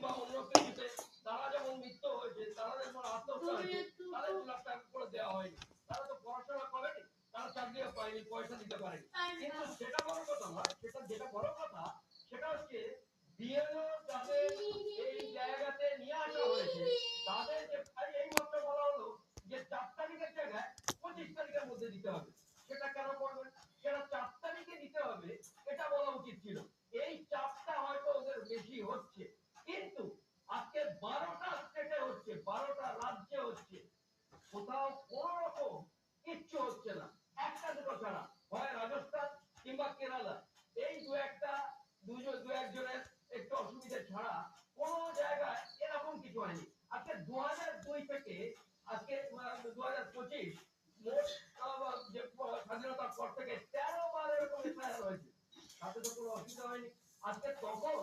কিংবা অন্য কিছুতে তারা যেমন মৃত্যু হয়েছে, তারা যেমন আত্মহত্যা হয়েছে, তাদের 2 লাখ টাকা করে দেওয়া হয়নি। তারা তো পড়াশোনা করেনি, তারা চাকরিও পায়নি, পয়সা দিতে পারেনি। কিন্তু সেটা বড় কথা নয়, সেটা যেটা বড় কথা সেটা হচ্ছে বিএলও যাদের এই জায়গাতে নিয়ে আসা হয়েছে তাদের যে এই মাত্র বলা হলো যে 4 তারিখের জায়গায় 25 তারিখের মধ্যে দিতে হবে। সেটা কেন করবেন? সেটা 4 তারিখে দিতে হবে, এটা বলা উচিত ছিল। এই চাপটা হয়তো ওদের বেশি হচ্ছে, কিন্তু আজকে 12টা স্টেটে হচ্ছে, 12টা রাজ্যে হচ্ছে, কোথাও কোন রকম কিচ্ছু হচ্ছে না। একটা দুটো ছাড়া, হয় রাজস্থান কিংবা কেরালা, এই দু একজনের একটু অসুবিধা ছাড়া কোন জায়গায় এরকম কিছু হয়নি। আজকে 2002 থেকে আজকে 2025 মোট যে স্বাধীনতার পর থেকে 13 বার এরকম এফআইআর হয়েছে, তাতে তো কোনো অসুবিধা হয়নি। আজকে তখন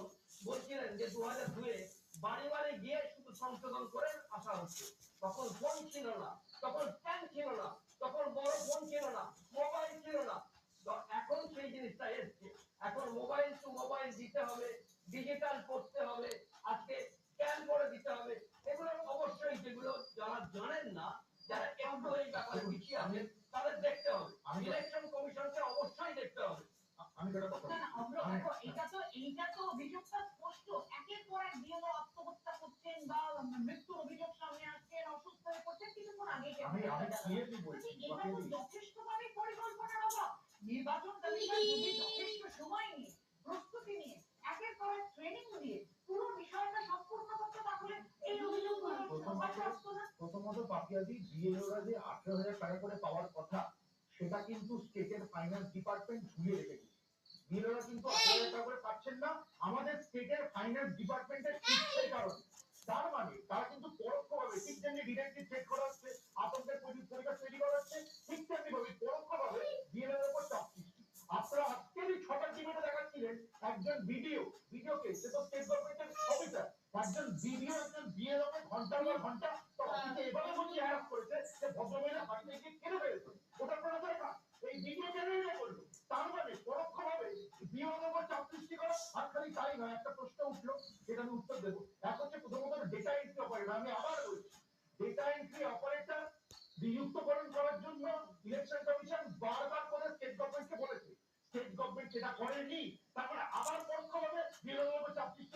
বলছিলেন যে 2002-এ বাড়ি বাড়ি গিয়ে শুধু সংশোধন করে আসা হচ্ছে। তখন ফোন ছিল না, তখন ট্যাঙ্ক ছিল না, তখন বড় ফোন ছিল না, মোবাইল ছিল না। তো এখন সেই জিনিসটা এসছে। এখন মোবাইল টু মোবাইল দিতে হবে, ডিজিটাল করতে হবে, আজকে স্ক্যান করে দিতে হবে। এগুলো অবশ্যই, যেগুলো যারা জানেন না, যারা একটু এই ব্যাপারে পিছিয়ে আছেন, তাদের দেখতে হবে। ইলেকশন কমিশনকে অবশ্যই দেখতে হবে। আমি যেটা কথা এইটা তো অভিযোগটা স্পষ্ট। একের পর এক বিএলও আত্মহত্যা করছেন বা মৃত্যুর অভিযোগ সামনে আসছেন, অসুস্থ হয়ে পড়ছেন, কিছুক্ষণ আগেই আমি ক্লিয়ারলি বলছি, এটা তো যথেষ্টভাবে পরিকল্পনার অভাব। নির্বাচন কমিশন যদি যথেষ্ট সময় নিয়ে, প্রস্তুতি নিয়ে, একের পর এক ট্রেনিং দিয়ে পুরো বিষয়টা সম্পূর্ণ করতে, তাহলে এই অভিযোগগুলো আসতো না। প্রথমত পাপিয়াদি, বিএলওরা যে 18,000 টাকা করে পাওয়ার কথা, সেটা কিন্তু স্টেটের ফাইন্যান্স ডিপার্টমেন্ট ঝুলিয়ে রেখেছে। বিএলওরা কিন্তু 18,000 টাকা করে পাচ্ছেন না, আমাদের স্টেটের ফাইন্যান্স ডিপার্টমেন্টের সেই কারণে। তার মানে তারা কিন্তু পরোক্ষভাবে, ঠিক যেমনি ডিরেক্টলি চেক করা হচ্ছে, আতঙ্কের পরিবেশ তৈরি করা হচ্ছে, ঠিক তেমনি ভাবে পরোক্ষভাবে বিএলওর উপর চাপ সৃষ্টি। আপনারা আজকেরই 6টার টিভিতে দেখাচ্ছিলেন একজন ভিডিওকে, সে তো স্টেট গভর্নমেন্টের অফিসার, একজন ভিডিও একজন বিএলওকে ঘন্টার পর ঘন্টা অফিসে এভাবে বসে হ্যারাস করেছে যে ভদ্রমহিলা বাড়িতে গিয়ে কেঁদে ফেলেছে। ওটা আপনারা দেখা এই ভিডিও কেন করলো? তার মানে পরোক্ষভাবে বিএলওর উপর চাপ সৃষ্টি করা। আর খালি তাই নয়, একটা প্রশ্ন উঠলো, যেটা আমি উত্তর দেবো। এক হচ্ছে প্রথমত ডেটা এন্ট্রি অপারেটর। আমি আবার বলছি, ডেটা এন্ট্রি অপারেটর বিযুক্তকরণ করার জন্য ইলেকশন কমিশন বারবার করে স্টেট গভর্নমেন্টকে বলেছে, স্টেট গভর্নমেন্ট সেটা করেনি। তারপরে আবার পরোক্ষভাবে বিএলওর উপর চাপ সৃষ্টি